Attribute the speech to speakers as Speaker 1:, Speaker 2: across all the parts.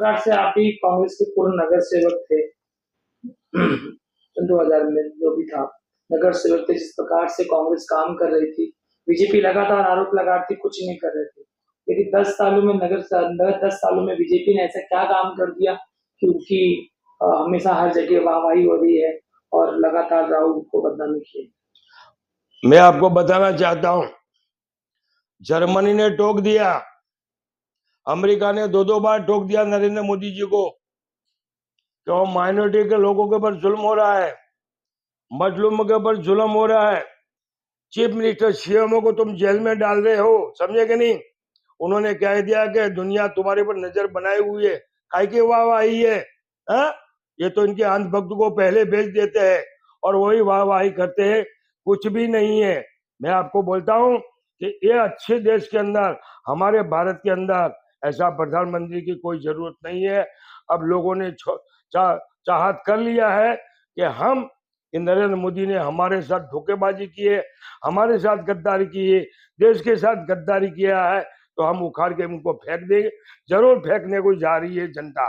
Speaker 1: प्रकार से आप भी कांग्रेस के पूर्व नगर सेवक थे। 2000 में जो भी था, नगर सेवक थे। जिस प्रकार से कांग्रेस काम कर रही थी, बीजेपी लगातार आरोप लगा रही थी, कुछ नहीं कर रहे थे। लेकिन 10 सालों में 10 सालों में बीजेपी ने ऐसा क्या काम कर दिया कि उनकी हमेशा हर जगह वाहवाही हो रही है और लगातार राहुल को बदनामी की है।
Speaker 2: मैं आपको बताना चाहता हूं, जर्मनी ने टोक दिया, अमेरिका ने 2-2 बार टोक दिया नरेंद्र मोदी जी को कि वो माइनॉरिटी के लोगों के ऊपर जुल्म हो रहा है, मजलूमों के ऊपर जुल्म हो रहा है। चीफ मिनिस्टर सीएमओ को तुम जेल में डाल रहे हो, समझे कि नहीं? उन्होंने कह दिया कि दुनिया तुम्हारे पर नजर बनाए हुई है, काय की वाहवाही है? ये तो इनके अंधभक्त को पहले भेज देते हैं और वही वाहवाही करते हैं, कुछ भी नहीं है। मैं आपको बोलता हूं कि ये अच्छे देश के अंदर, हमारे भारत के अंदर ऐसा प्रधानमंत्री की कोई जरूरत नहीं है। अब लोगों ने चाहत कर लिया है कि हम नरेंद्र मोदी ने हमारे साथ धोखेबाजी की है, हमारे साथ गद्दारी की है, देश के साथ गद्दारी किया है, तो हम उखाड़ के उनको फेंक देंगे। जरूर फेंकने को जा रही है जनता।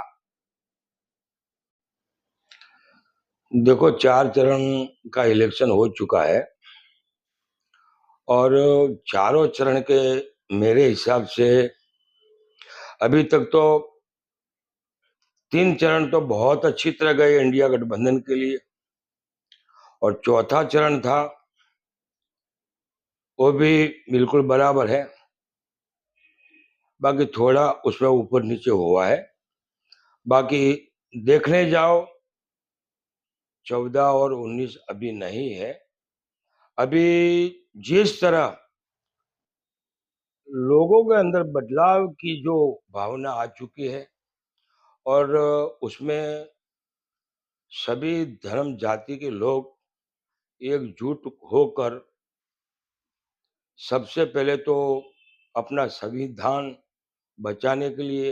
Speaker 2: देखो, 4 चरण का इलेक्शन हो चुका है और चारों चरण के मेरे हिसाब से अभी तक तो 3 चरण तो बहुत अच्छी तरह गए इंडिया गठबंधन के लिए और चौथा चरण था वो भी बिल्कुल बराबर है। बाकी थोड़ा उसमें ऊपर नीचे हुआ है। बाकी देखने जाओ, 14 और 19 अभी नहीं है। अभी जिस तरह लोगों के अंदर बदलाव की जो भावना आ चुकी है और उसमें सभी धर्म जाति के लोग एकजुट होकर सबसे पहले तो अपना संविधान बचाने के लिए,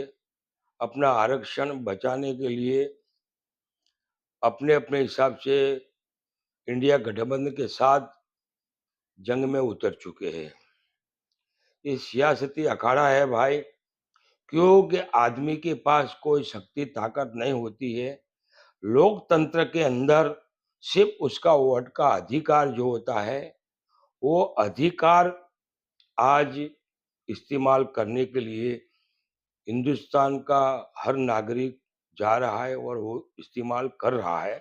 Speaker 2: अपना आरक्षण बचाने के लिए अपने अपने हिसाब से इंडिया गठबंधन के साथ जंग में उतर चुके हैं। ये सियासती अखाड़ा है भाई, क्योंकि आदमी के पास कोई शक्ति ताकत नहीं होती है। लोकतंत्र के अंदर सिर्फ उसका वोट का अधिकार जो होता है, वो अधिकार आज इस्तेमाल करने के लिए हिंदुस्तान का हर नागरिक जा रहा है और वो इस्तेमाल कर रहा है।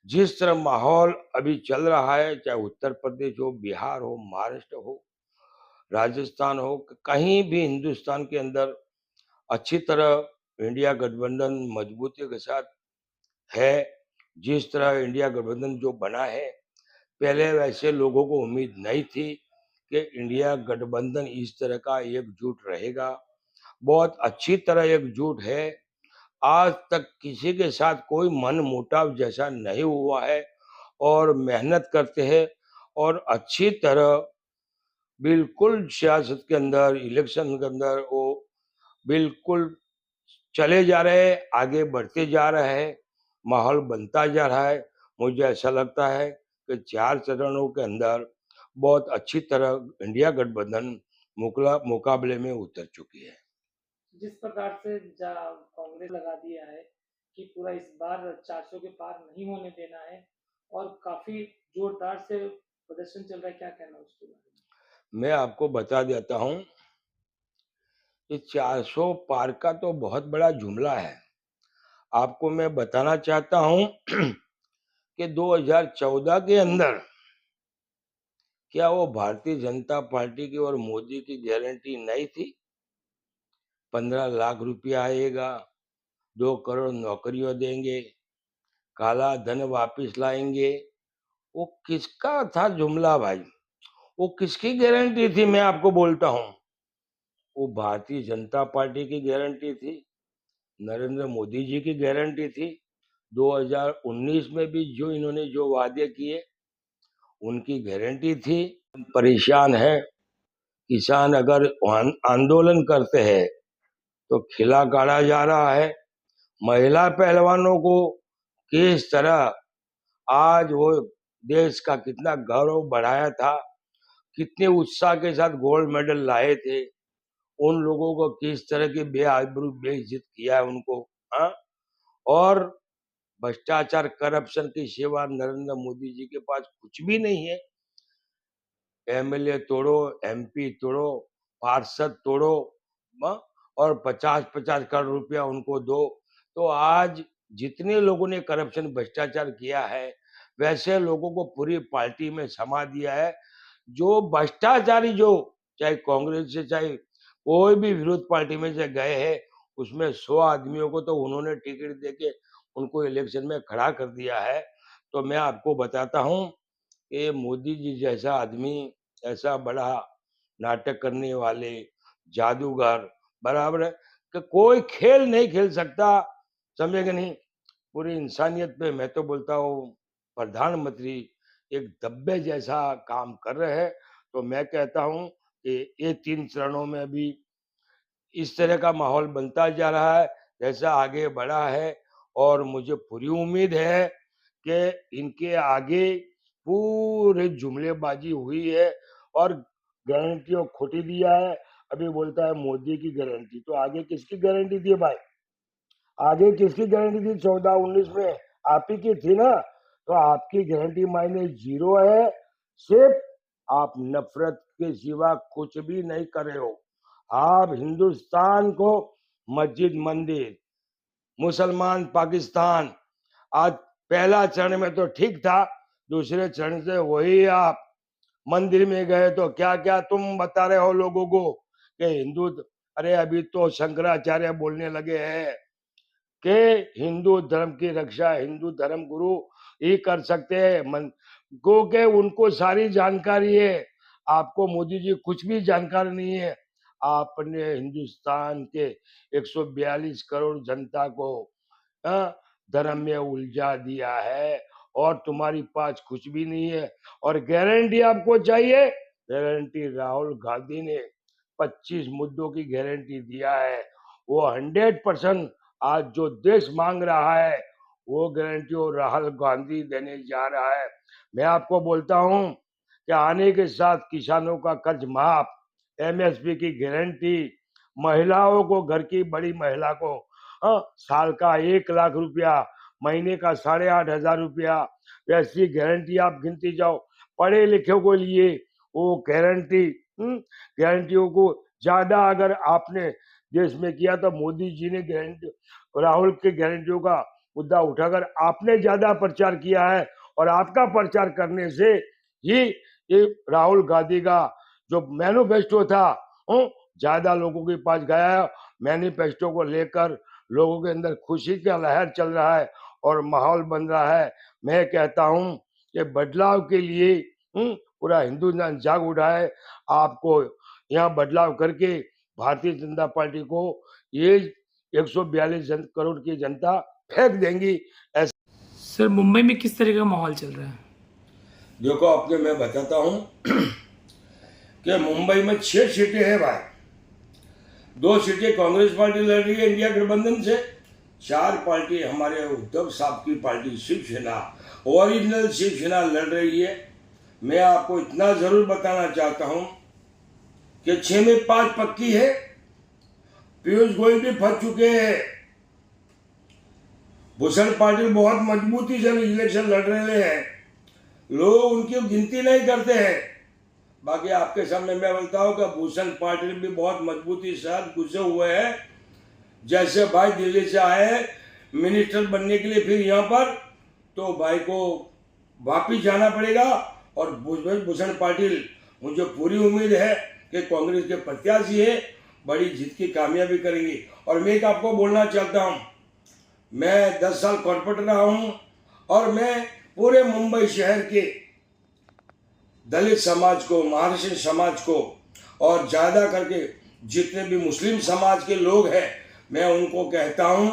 Speaker 2: जिस तरह माहौल अभी चल रहा है, चाहे उत्तर प्रदेश हो, बिहार हो, महाराष्ट्र हो, राजस्थान हो, कहीं भी हिंदुस्तान के अंदर अच्छी तरह इंडिया गठबंधन मजबूती के साथ है। जिस तरह इंडिया गठबंधन जो बना है, पहले वैसे लोगों को उम्मीद नहीं थी कि इंडिया गठबंधन इस तरह का एकजुट रहेगा। बहुत अच्छी तरह एकजुट है। आज तक किसी के साथ कोई मन मुटाव जैसा नहीं हुआ है और मेहनत करते हैं और अच्छी तरह बिल्कुल सियासत के अंदर, इलेक्शन के अंदर वो बिल्कुल चले जा रहे हैं, आगे बढ़ते जा रहे हैं, माहौल बनता जा रहा है। मुझे ऐसा लगता है कि 4 चरणों के अंदर बहुत अच्छी तरह इंडिया गठबंधन मुकाबले में उतर चुकी है।
Speaker 1: जिस प्रकार से कांग्रेस लगा दिया है कि पूरा इस बार 400 के पार नहीं होने देना है और काफी जोरदार से प्रदर्शन चल रहा है, क्या कहना उसके बारे में?
Speaker 2: मैं आपको बता देता हूं, ये 400 पार का तो बहुत बड़ा जुमला है। आपको मैं बताना चाहता हूं कि 2014 के अंदर क्या वो भारतीय जनता पार्टी की और मोदी की गारंटी नहीं थी? 15 लाख रुपया आएगा, 2 करोड़ नौकरियां देंगे, काला धन वापिस लाएंगे। वो किसका था जुमला भाई? वो किसकी गारंटी थी? मैं आपको बोलता हूं, वो भारतीय जनता पार्टी की गारंटी थी, नरेंद्र मोदी जी की गारंटी थी। 2019 में भी जो इन्होंने जो वादे किए उनकी गारंटी थी। परेशान है, किसान अगर आंदोलन करते हैं तो खिला गाड़ा जा रहा है। महिला पहलवानों को किस तरह आज वो देश का कितना गौरव बढ़ाया था, कितने उत्साह के साथ गोल्ड मेडल लाए थे, उन लोगों को किस तरह की बेआबरू बेइज्जत किया है उनको, हाँ। और भ्रष्टाचार करप्शन की सिवा नरेंद्र मोदी जी के पास कुछ भी नहीं है। एमएलए तोड़ो, एमपी तोड़ो, पार्षद तोड़ो, हाँ, और 50-50 करोड़ रुपया उनको दो। तो आज जितने लोगों ने करप्शन भ्रष्टाचार किया है, वैसे लोगों को पूरी पार्टी में समा दिया है। जो भ्रष्टाचारी जो चाहे कांग्रेस से चाहे कोई भी विरोध पार्टी में से गए हैं, उसमें 100 आदमियों को तो उन्होंने टिकट देके उनको इलेक्शन में खड़ा कर दिया है। तो मैं आपको बताता हूँ कि मोदी जी जैसा आदमी, ऐसा बड़ा नाटक करने वाले जादूगर, बराबर है कि कोई खेल नहीं खेल सकता, समझे कि नहीं। पूरी इंसानियत पे मैं तो बोलता हूँ प्रधानमंत्री एक धब्बे जैसा काम कर रहे हैं। तो मैं कहता हूँ कि ये 3 चरणों में भी इस तरह का माहौल बनता जा रहा है, जैसा आगे बढ़ा है। और मुझे पूरी उम्मीद है कि इनके आगे पूरे जुमलेबाजी हुई है और गारंटियों खोटी दिया है। अभी बोलता है मोदी की गारंटी, तो आगे किसकी गारंटी दी भाई? आगे किसकी गारंटी थी? 14-19 में आप ही की थी ना। तो आपकी गारंटी मायने जीरो है। सिर्फ आप नफरत के सिवा कुछ भी नहीं कर रहे हो। आप हिंदुस्तान को मस्जिद मंदिर, मुसलमान पाकिस्तान, आज पहला चरण में तो ठीक था, दूसरे चरण से वही आप मंदिर में गए तो क्या क्या तुम बता रहे हो लोगों को कि हिंदू। अरे अभी तो शंकराचार्य बोलने लगे हैं कि हिंदू धर्म की रक्षा हिंदू धर्म गुरु ही कर सकते हैं। मन को के उनको सारी जानकारी है, आपको मोदी जी कुछ भी जानकारी नहीं है। आपने हिंदुस्तान के 142 करोड़ जनता को धर्म में उलझा दिया है और तुम्हारी पास कुछ भी नहीं है। और गारंटी आपको चाहिए, गारंटी राहुल गांधी ने 25 मुद्दों की गारंटी दिया है। वो 100% आज जो देश मांग रहा है वो गारंटी वो राहुल गांधी देने जा रहा है। मैं आपको बोलता हूं कि आने के साथ किसानों का कर्ज माफ, एमएसपी की गारंटी, महिलाओं को, घर की बड़ी महिला को साल का 1 लाख रुपया, महीने का 8,500 रुपया, वैसी गारंटी आप गिनती जाओ। पढ़े लिखे को लिए वो गारंटी, गारंटियों को ज्यादा अगर आपने देश में किया तो मोदी जी ने गारंटी, राहुल के गारंटियों का मुद्दा उठाकर आपने ज्यादा प्रचार किया है। और आपका प्रचार करने से ही ये राहुल गांधी का जो मैनिफेस्टो था ज्यादा लोगों के पास गया है। मैनिफेस्टो को लेकर लोगों के अंदर खुशी का लहर चल रहा है और माहौल बन रहा है। मैं कहता हूं कि बदलाव के लिए पूरा हिंदुस्तान जाग उठा है। आपको यहाँ बदलाव करके भारतीय जनता पार्टी को ये 142 करोड़ की जनता फेंक देंगी।
Speaker 1: सर मुंबई में किस तरह का माहौल चल रहा है?
Speaker 2: देखो आपको मैं बताता हूँ कि मुंबई में 6 सीटें हैं भाई। 2 सीटें कांग्रेस पार्टी लड़ रही है इंडिया गठबंधन से, 4 पार्टी हमारे उद्धव साहब की पार्टी शिवसेना, ओरिजिनल शिवसेना लड़ रही है। मैं आपको इतना जरूर बताना चाहता हूं कि 6 में 5 पक्की है। पीयूष गोयल भी फंस चुके हैं। भूषण पाटिल बहुत मजबूती से इलेक्शन लड़ रहे हैं, लोग उनकी गिनती नहीं करते हैं। बाकी आपके सामने मैं बोलता हूं कि भूषण पाटिल भी बहुत मजबूती से साथ घुसे हुए हैं। जैसे भाई दिल्ली से आए मिनिस्टर बनने के लिए, फिर यहाँ पर तो भाई को वापिस जाना पड़ेगा। और भूषण पाटिल, मुझे पूरी उम्मीद है कि कांग्रेस के प्रत्याशी है, बड़ी जीत की कामयाबी करेंगे। और मैं एक आपको बोलना चाहता हूँ, मैं 10 साल कॉर्पोरेटर रहा हूँ और मैं पूरे मुंबई शहर के दलित समाज को, महाराष्ट्र समाज को और ज्यादा करके जितने भी मुस्लिम समाज के लोग हैं, मैं उनको कहता हूं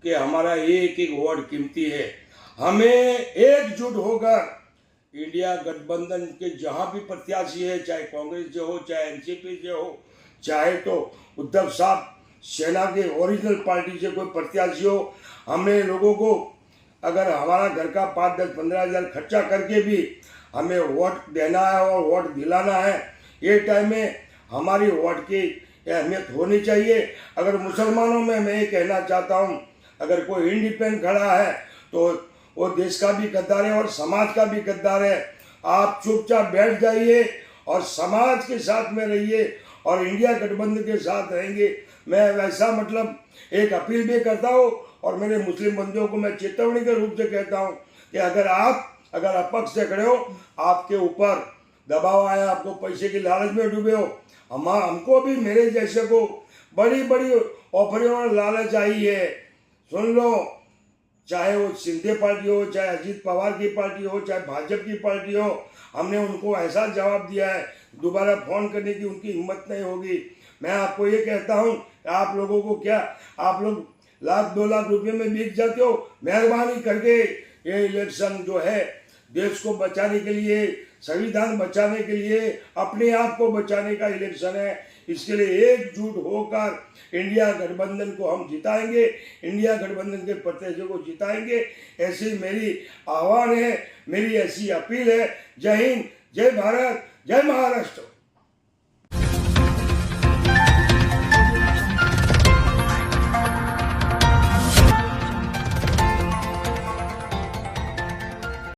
Speaker 2: कि हमारा एक एक वोट कीमती है। हमें एकजुट होकर इंडिया गठबंधन के जहां भी प्रत्याशी है, चाहे कांग्रेस से हो, चाहे एनसीपी से हो, चाहे तो उद्धव साहब सेना के ओरिजिनल पार्टी से कोई प्रत्याशी हो, हमें लोगों को अगर हमारा घर का 5, 10, 15 हजार खर्चा करके भी हमें वोट देना है और वोट दिलाना है। ये टाइम में हमारी वोट की
Speaker 3: ये अहमियत होनी चाहिए। अगर मुसलमानों में मैं ये कहना चाहता हूँ, अगर कोई इंडिपेंडेंट खड़ा है तो वो देश का भी गद्दार है और समाज का भी गद्दार है। आप चुपचाप बैठ जाइए और समाज के साथ में रहिए और इंडिया गठबंधन के साथ रहेंगे। मैं वैसा मतलब एक अपील भी करता हूँ और मेरे मुस्लिम बंधुओं को मैं चेतावनी के रूप से कहता हूँ कि अगर अपक्ष से खड़े हो, आपके ऊपर दबाव आया, आपको पैसे की लालच में डूबे हो, हमको भी मेरे जैसे को बड़ी बड़ी ऑफरिंग और लालच आई है। सुन लो, चाहे वो शिंदे पार्टी हो, चाहे अजीत पवार की पार्टी हो, चाहे भाजपा की पार्टी हो, हमने उनको ऐसा जवाब दिया है, दोबारा फोन करने की उनकी हिम्मत नहीं होगी। मैं आपको ये कहता हूँ, आप लोगों को क्या, आप लोग 1-2 लाख रुपए में बिक जाते हो। मेहरबानी करके ये इलेक्शन जो है देश को बचाने के लिए, संविधान बचाने के लिए, अपने आप को बचाने का इलेक्शन है। इसके लिए एकजुट होकर इंडिया गठबंधन को हम जिताएंगे, इंडिया गठबंधन के प्रत्याशियों को जिताएंगे। ऐसी मेरी आह्वान है, मेरी ऐसी अपील है। जय हिंद, जय भारत, जय महाराष्ट्र।